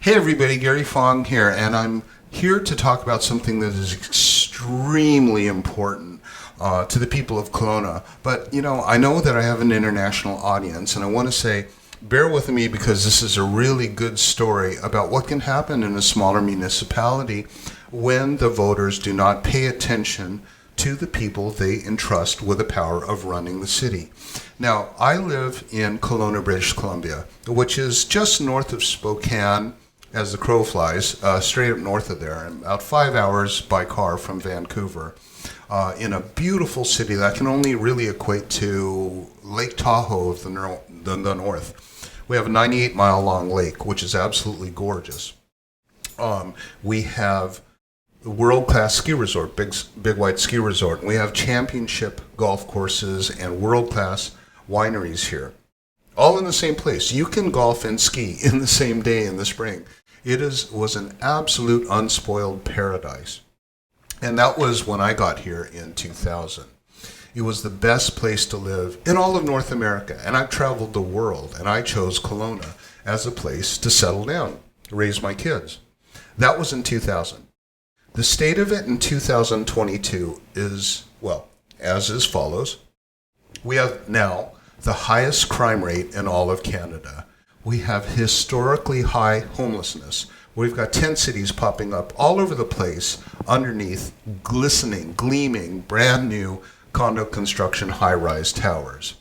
Hey everybody, Gary Fong here, and I'm here to talk about something that is extremely important to the people of Kelowna. But, I know that I have an international audience, and I want to say, bear with me because this is a really good story about what can happen in a smaller municipality when the voters do not pay attention to the people they entrust with the power of running the city. Now, I live in Kelowna, British Columbia, which is just north of Spokane, as the crow flies, straight up north of there, and about 5 hours by car from Vancouver, in a beautiful city that can only really equate to Lake Tahoe of the north. We have a 98-mile-long lake, which is absolutely gorgeous. We have a world-class ski resort, big white ski resort, and we have championship golf courses and world-class wineries here, all in the same place. You can golf and ski in the same day in the spring. It was an absolute unspoiled paradise. And that was when I got here in 2000. It was the best place to live in all of North America. And I've traveled the world, and I chose Kelowna as a place to settle down, raise my kids. That was in 2000. The state of it in 2022 is, well, as is follows. We have now the highest crime rate in all of Canada. We have historically high homelessness. We've got 10 cities popping up all over the place underneath glistening, gleaming, brand new condo construction high-rise towers.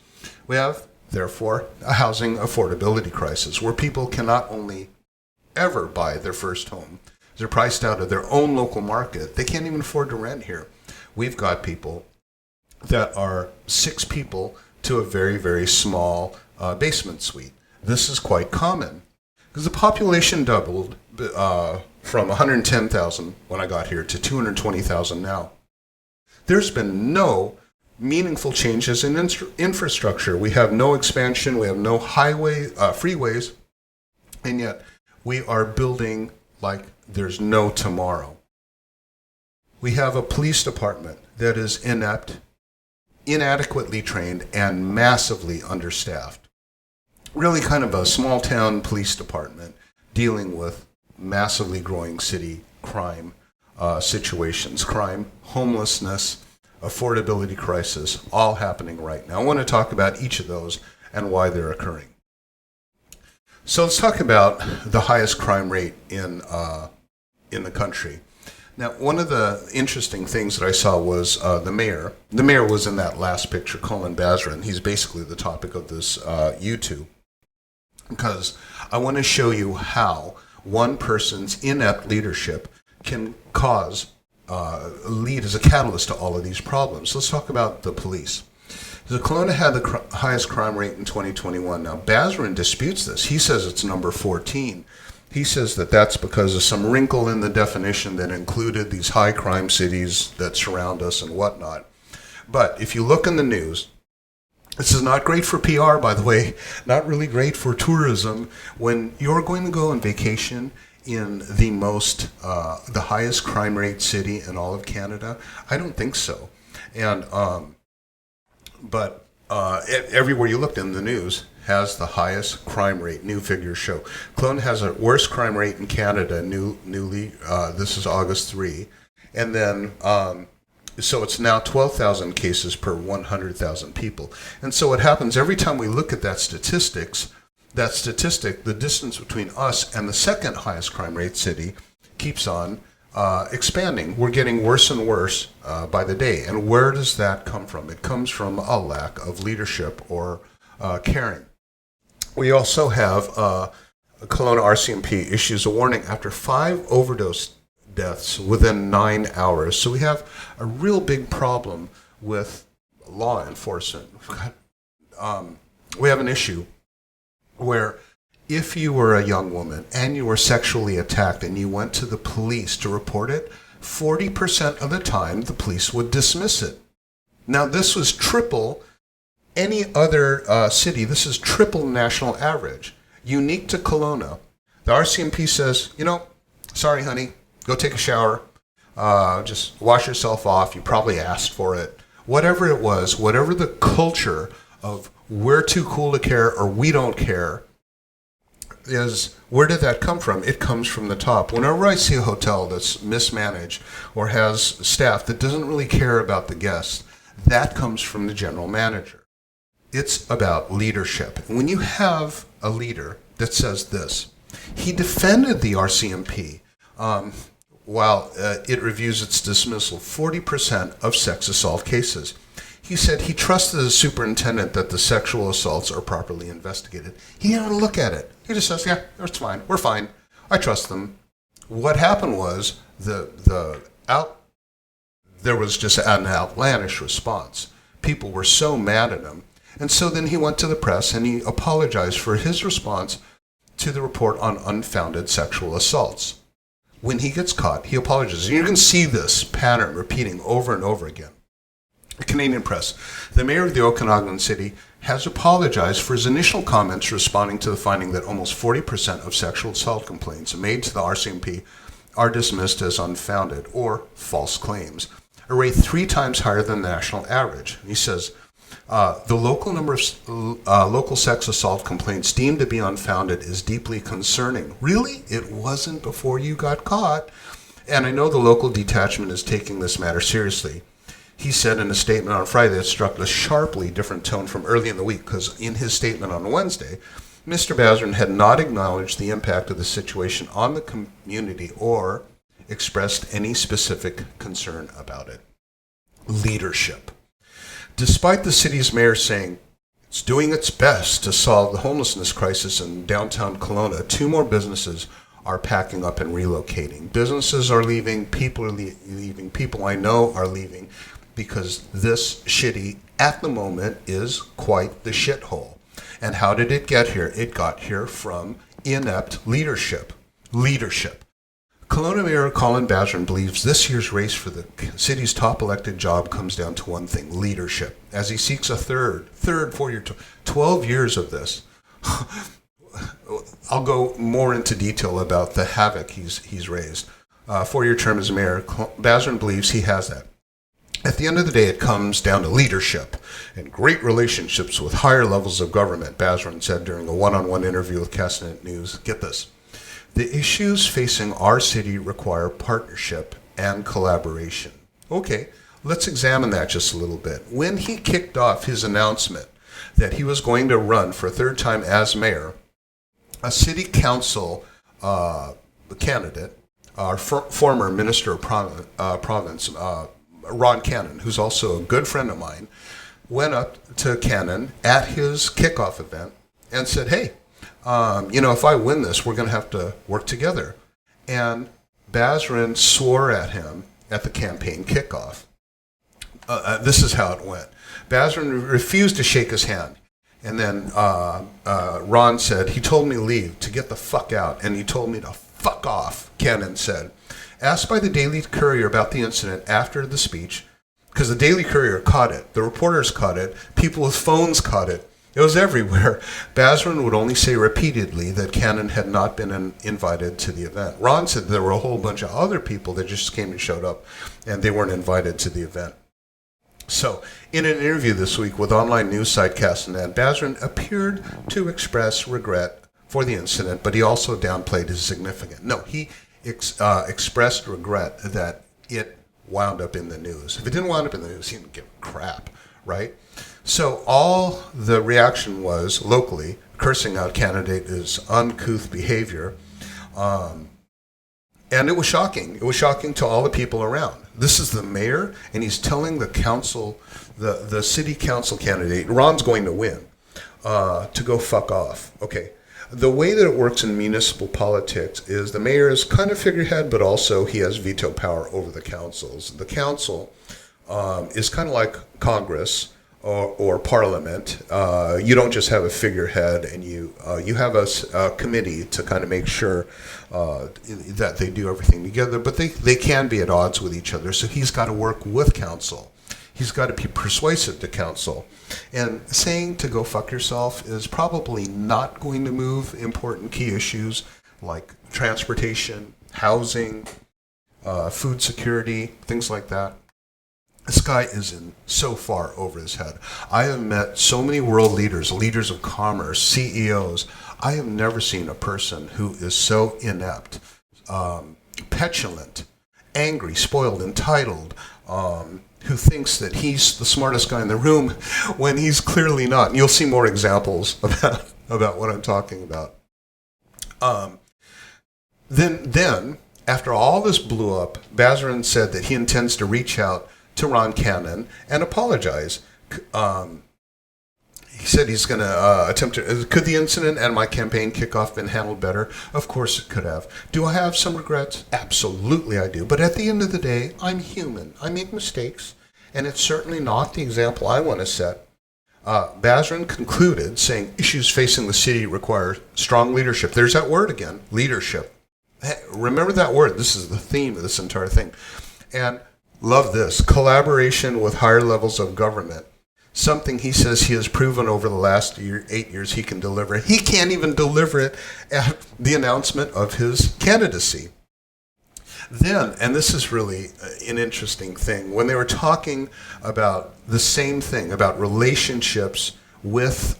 We have, therefore, a housing affordability crisis where people can not only ever buy their first home, they're priced out of their own local market. They can't even afford to rent here. We've got people that are 6 people to a very, very small basement suite. This is quite common because the population doubled from 110,000 when I got here to 220,000 now. There's been no meaningful changes in infrastructure. We have no expansion. We have no freeways, and yet we are building like there's no tomorrow. We have a police department that is inept, inadequately trained, and massively understaffed. Really kind of a small town police department dealing with massively growing city crime situations, crime, homelessness, affordability crisis, all happening right now. I want to talk about each of those and why they're occurring. So let's talk about the highest crime rate in the country. Now, one of the interesting things that I saw was the mayor. The mayor was in that last picture, Colin Basran. He's basically the topic of this YouTube, because I want to show you how one person's inept leadership can lead as a catalyst to all of these problems. Let's talk about the police. The Kelowna had the highest crime rate in 2021. Now, Basran disputes this. He says it's number 14. He says that that's because of some wrinkle in the definition that included these high crime cities that surround us and whatnot. But if you look in the news, this is not great for PR, by the way, not really great for tourism. When you're going to go on vacation in the highest crime rate city in all of Canada, I don't think so. And everywhere you looked in the news has the highest crime rate. New figures show Kelowna has a worst crime rate in Canada. Newly, this is August 3, and then so it's now 12,000 cases per 100,000 people. And so what happens every time we look at that statistic, the distance between us and the second highest crime rate city keeps on expanding. We're getting worse and worse by the day. And where does that come from? It comes from a lack of leadership or caring. We also have Kelowna RCMP issues a warning after 5 overdose deaths within 9 hours. So we have a real big problem with law enforcement. We have an issue where if you were a young woman and you were sexually attacked and you went to the police to report it, 40% of the time the police would dismiss it. Now, this was triple any other city. This is triple national average. Unique to Kelowna. The RCMP says, sorry, honey, go take a shower. Just wash yourself off. You probably asked for it. Whatever it was, whatever the culture of we're too cool to care or we don't care, is, where did that come from? It comes from the top. Whenever I see a hotel that's mismanaged or has staff that doesn't really care about the guests, that comes from the general manager. It's about leadership. And when you have a leader that says this, he defended the RCMP while it reviews its dismissal 40% of sex assault cases. He said he trusted the superintendent that the sexual assaults are properly investigated. He didn't even look at it. He just says, yeah, it's fine. We're fine. I trust them. What happened was there was just an outlandish response. People were so mad at him. And so then he went to the press and he apologized for his response to the report on unfounded sexual assaults. When he gets caught, he apologizes. And you can see this pattern repeating over and over again. The Canadian press. The mayor of the Okanagan City has apologized for his initial comments responding to the finding that almost 40% of sexual assault complaints made to the RCMP are dismissed as unfounded or false claims, a rate 3 times higher than the national average. He says, the local number of local sex assault complaints deemed to be unfounded is deeply concerning. Really? It wasn't before you got caught. And I know the local detachment is taking this matter seriously. He said in a statement on Friday that struck a sharply different tone from early in the week, because in his statement on Wednesday, Mr. Basran had not acknowledged the impact of the situation on the community or expressed any specific concern about it. Leadership. Despite the city's mayor saying it's doing its best to solve the homelessness crisis in downtown Kelowna, 2 more businesses are packing up and relocating. Businesses are leaving, people are leaving, people I know are leaving, because this city at the moment is quite the shithole. And how did it get here? It got here from inept leadership. Kelowna Mayor Colin Basran believes this year's race for the city's top elected job comes down to one thing: leadership. As he seeks a third 4-year, 12 years of this. I'll go more into detail about the havoc he's raised. 4-year term as mayor, Basran believes he has that. At the end of the day, it comes down to leadership and great relationships with higher levels of government, Basran said during a one-on-one interview with Castanet News. Get this. The issues facing our city require partnership and collaboration. Okay, let's examine that just a little bit. When he kicked off his announcement that he was going to run for a 3rd time as mayor, a city council candidate, our former minister of province, Ron Cannon, who's also a good friend of mine, went up to Cannon at his kickoff event and said, hey, if I win this, we're going to have to work together. And Basran swore at him at the campaign kickoff. This is how it went. Basran refused to shake his hand. And then Ron said, he told me to leave, to get the fuck out, and he told me to fuck off, Cannon said. Asked by the Daily Courier about the incident after the speech, because the Daily Courier caught it, the reporters caught it, people with phones caught it, it was everywhere. Basran would only say repeatedly that Cannon had not been invited to the event. Ron said there were a whole bunch of other people that just came and showed up, and they weren't invited to the event. So, in an interview this week with online news site Castanet, Basran appeared to express regret for the incident, but he also downplayed his significance. No, he expressed regret that it wound up in the news. If it didn't wound up in the news, he didn't give a crap, right? So all the reaction was locally cursing out candidate's uncouth behavior, and it was shocking. It was shocking to all the people around. This is the mayor, and he's telling the council, the city council candidate, Ron's going to win, to go fuck off. Okay. The way that it works in municipal politics is the mayor is kind of figurehead, but also he has veto power over the councils. The council is kind of like Congress or Parliament. You don't just have a figurehead, and you have a committee to kind of make sure that they do everything together, but they can be at odds with each other. So he's got to work with council. He's got to be persuasive to council. And saying to go fuck yourself is probably not going to move important key issues like transportation, housing, food security, things like that. This guy is in so far over his head. I have met so many world leaders of commerce, CEOs. I have never seen a person who is so inept, petulant, angry, spoiled, entitled, who thinks that he's the smartest guy in the room when he's clearly not. And you'll see more examples about what I'm talking about. Then, after all this blew up, Basran said that he intends to reach out to Ron Cannon and apologize. He said he's going to attempt to... Could the incident and my campaign kickoff been handled better? Of course it could have. Do I have some regrets? Absolutely I do. But at the end of the day, I'm human. I make mistakes, and it's certainly not the example I want to set. Basran concluded, saying issues facing the city require strong leadership. There's that word again, leadership. Hey, remember that word. This is the theme of this entire thing. And love this, collaboration with higher levels of government. Something he says he has proven over the last 8 years he can deliver. He can't even deliver it at the announcement of his candidacy. Then, and this is really an interesting thing, when they were talking about the same thing, about relationships with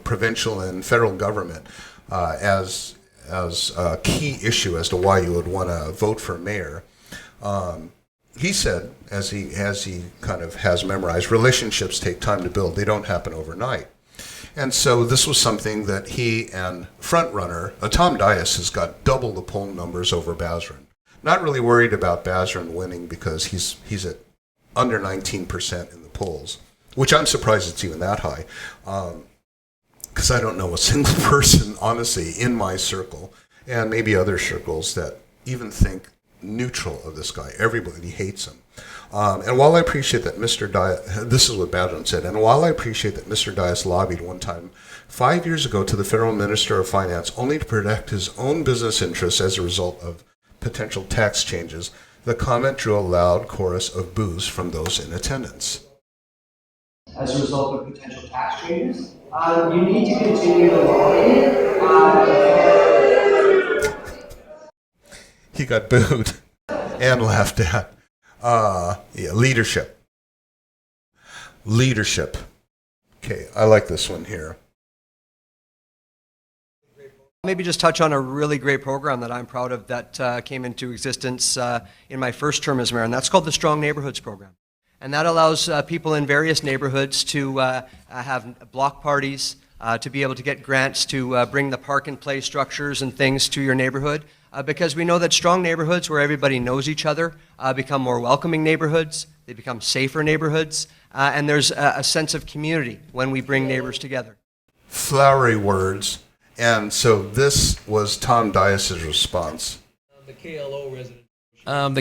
provincial and federal government as a key issue as to why you would want to vote for mayor. He said, as he kind of has memorized, relationships take time to build. They don't happen overnight. And so this was something that he and frontrunner Tom Dyas has got double the poll numbers over Basran. Not really worried about Basran winning because he's at under 19% in the polls, which I'm surprised it's even that high, because I don't know a single person, honestly, in my circle, and maybe other circles, that even think neutral of this guy. Everybody hates him. And while I appreciate that Mr. Dyas, this is what Basran said, and while I appreciate that Mr. Dyas lobbied one time 5 years ago to the federal minister of finance only to protect his own business interests as a result of potential tax changes, the comment drew a loud chorus of boos from those in attendance. As a result of potential tax changes, you need to continue the lobbying. He got booed and laughed at. Leadership. Okay, I like this one here. Maybe just touch on a really great program that I'm proud of that came into existence in my first term as mayor, and that's called the Strong Neighborhoods Program. And that allows people in various neighborhoods to have block parties, to be able to get grants to bring the park and play structures and things to your neighborhood. Because we know that strong neighborhoods where everybody knows each other become more welcoming neighborhoods, they become safer neighborhoods, and there's a sense of community when we bring neighbors together. Flowery words, and so this was Tom Dyas' response. The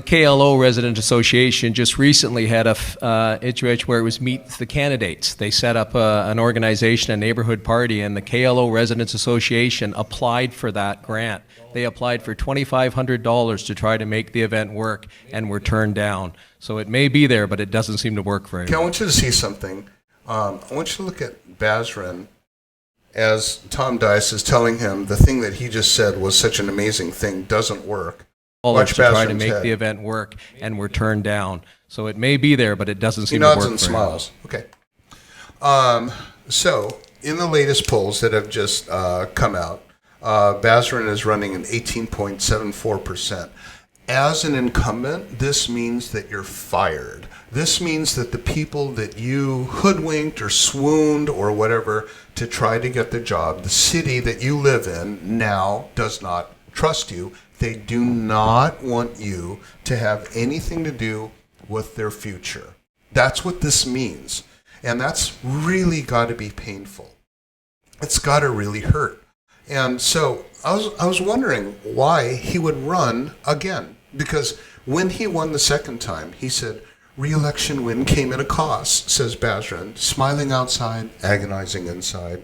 KLO Resident Association just recently had a situation where it was Meet the Candidates. They set up an organization, a neighborhood party, and the KLO Residents Association applied for that grant. They applied for $2,500 to try to make the event work and were turned down. So it may be there, but it doesn't seem to work very well. Okay, I want you to see something. I want you to look at Basran as Tom Dyas is telling him the thing that he just said was such an amazing thing doesn't work. To try to make the event work and were turned down. So it may be there, but it doesn't seem to work very well. He nods and smiles. Okay. So in the latest polls that have just come out, Basran is running an 18.74%. As an incumbent, this means that you're fired. This means that the people that you hoodwinked or swooned or whatever to try to get the job, the city that you live in now does not trust you. They do not want you to have anything to do with their future. That's what this means. And that's really got to be painful. It's got to really hurt. And so I was wondering why he would run again. Because when he won the second time, he said, re-election win came at a cost, says Basran, smiling outside, agonizing inside.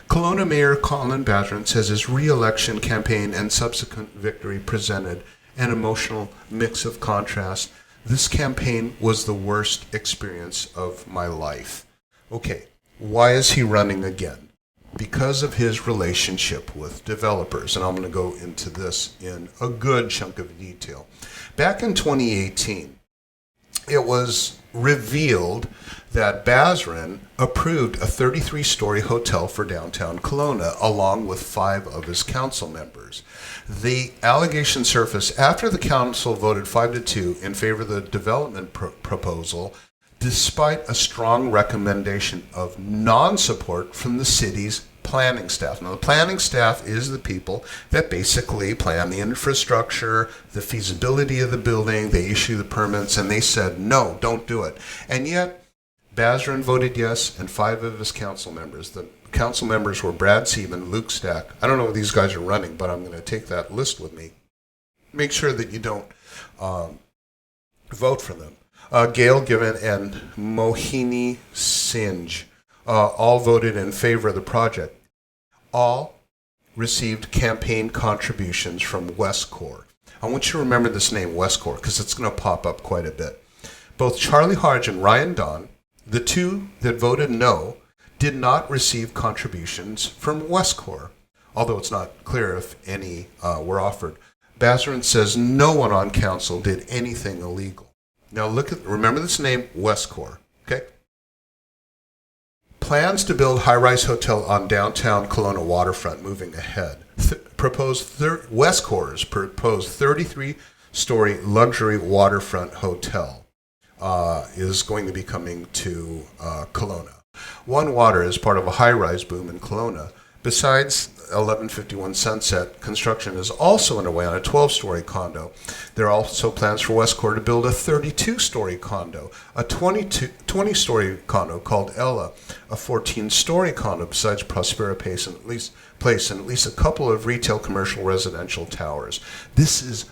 Kelowna Mayor Colin Basran says his re-election campaign and subsequent victory presented an emotional mix of contrast. This campaign was the worst experience of my life. Okay, why is he running again? Because of his relationship with developers, and I'm going to go into this in a good chunk of detail. Back in 2018, it was revealed that Basran approved a 33-story hotel for downtown Kelowna, along with 5 of his council members. The allegation surfaced after the council voted 5-2 in favor of the development proposal, despite a strong recommendation of non-support from the city's planning staff. Now, the planning staff is the people that basically plan the infrastructure, the feasibility of the building, they issue the permits, and they said, no, don't do it. And yet, Basran voted yes, and 5 of his council members. The council members were Brad Seaman, Luke Stack. I don't know if these guys are running, but I'm going to take that list with me. Make sure that you don't vote for them. Gail Given and Mohini Singe all voted in favor of the project. All received campaign contributions from Westcorp. I want you to remember this name, Westcorp, because it's going to pop up quite a bit. Both Charlie Hodge and Ryan Don, the 2 that voted no, did not receive contributions from Westcorp, although it's not clear if any were offered. Basran says no one on council did anything illegal. Now remember this name, Westcorp, okay? Plans to build high-rise hotel on downtown Kelowna waterfront moving ahead. Westcorp's proposed 33-story luxury waterfront hotel is going to be coming to Kelowna. One Water is part of a high-rise boom in Kelowna. Besides 1151 Sunset, construction is also underway on a 12-story condo. There are also plans for Westcorp to build a 32-story condo, a 20-story condo called Ella, a 14-story condo besides Prospera Place, and at least a couple of retail, commercial, residential towers. This is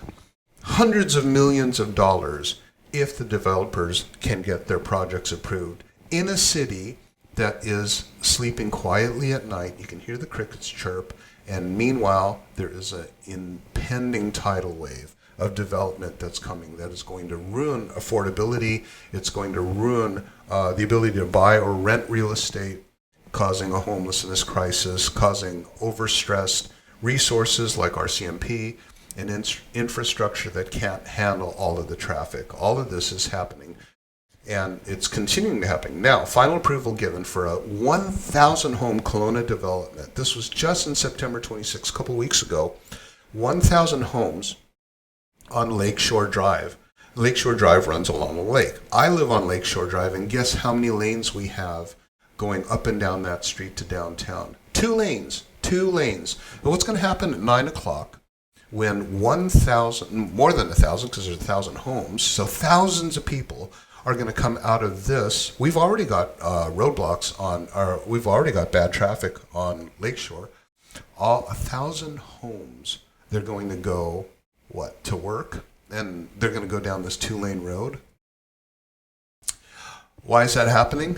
hundreds of millions of dollars if the developers can get their projects approved in a city that is sleeping quietly at night. You can hear the crickets chirp, and meanwhile, there is an impending tidal wave of development that's coming that is going to ruin affordability. It's going to ruin the ability to buy or rent real estate, causing a homelessness crisis, causing overstressed resources like RCMP, and infrastructure that can't handle all of the traffic. All of this is happening, and it's continuing to happen. Now, final approval given for a 1,000-home Kelowna development. This was just in September 26, a couple weeks ago. 1,000 homes on Lakeshore Drive. Lakeshore Drive runs along a lake. I live on Lakeshore Drive, and guess how many lanes we have going up and down that street to downtown? 2 lanes. 2 lanes. But what's going to happen at 9 o'clock? When 1,000, more than 1,000, because there's 1,000 homes, so thousands of people are going to come out of this. We've already got roadblocks we've already got bad traffic on Lakeshore. 1,000 homes, they're going to go, to work? And they're going to go down this 2-lane road. Why is that happening?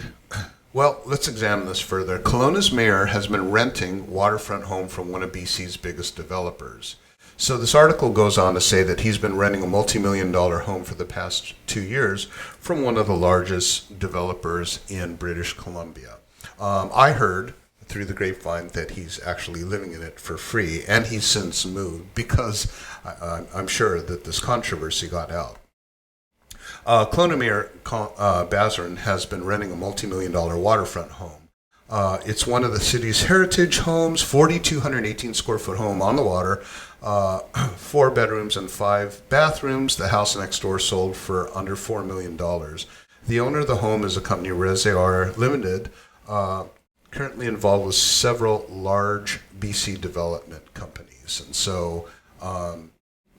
Well, let's examine this further. Kelowna's mayor has been renting waterfront home from one of BC's biggest developers. So this article goes on to say that he's been renting a multi-million-dollar home for the past 2 years from one of the largest developers in British Columbia. I heard through the grapevine that he's actually living in it for free, and he's since moved because I'm sure that this controversy got out. Kelowna Mayor Basran has been renting a multi-million-dollar waterfront home. It's one of the city's heritage homes, 4,218 square foot home on the water, 4 bedrooms and 5 bathrooms. The house next door sold for under $4 million. The owner of the home is a company, Reservoir Limited, currently involved with several large BC development companies. And so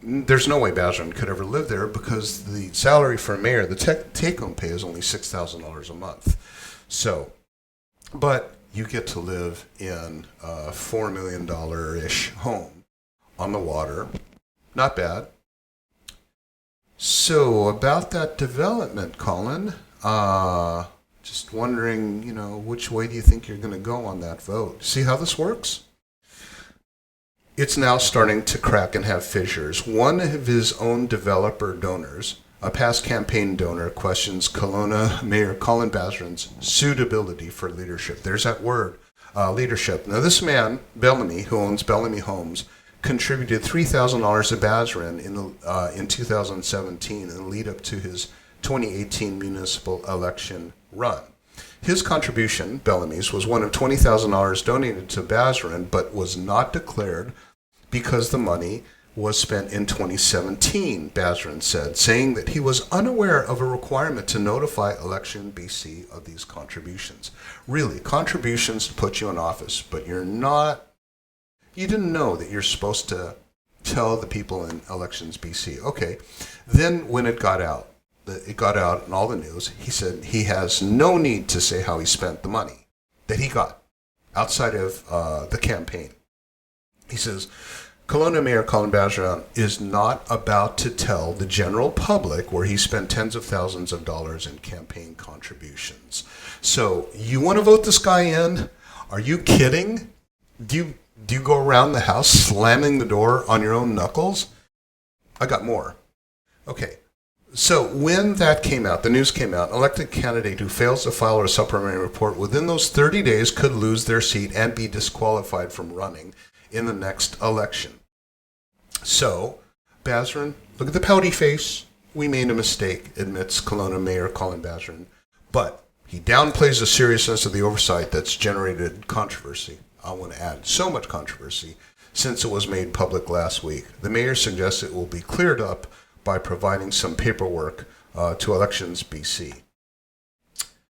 there's no way Basran could ever live there because the salary for a mayor, the take-home pay is only $6,000 a month. So, but you get to live in a $4 million-ish home on the water. Not bad. So about that development, Colin, just wondering, which way do you think you're going to go on that vote? See how this works? It's now starting to crack and have fissures. One of his own developer donors, a past campaign donor, questions Kelowna Mayor Colin Basran's suitability for leadership. There's that word, leadership. Now this man, Bellamy, who owns Bellamy Homes, contributed $3,000 to Basran in 2017 in the lead up to his 2018 municipal election run. His contribution, Bellamy's, was one of $20,000 donated to Basran, but was not declared because the money was spent in 2017, Basran said, saying that he was unaware of a requirement to notify Election BC of these contributions. Really, contributions to put you in office, but you didn't know that you're supposed to tell the people in Elections BC. Okay, then when it got out in all the news, he said he has no need to say how he spent the money that he got outside of the campaign. He says, Kelowna Mayor Colin Basran is not about to tell the general public where he spent tens of thousands of dollars in campaign contributions. So you want to vote this guy in? Are you kidding? Do you go around the house slamming the door on your own knuckles? I got more. Okay. So when that came out, the news came out, an elected candidate who fails to file a supplementary report within those 30 days could lose their seat and be disqualified from running in the next election. So, Basran, look at the pouty face. We made a mistake, admits Kelowna Mayor Colin Basran. But he downplays the seriousness of the oversight that's generated controversy. I want to add so much controversy since it was made public last week. The mayor suggests it will be cleared up by providing some paperwork to Elections BC.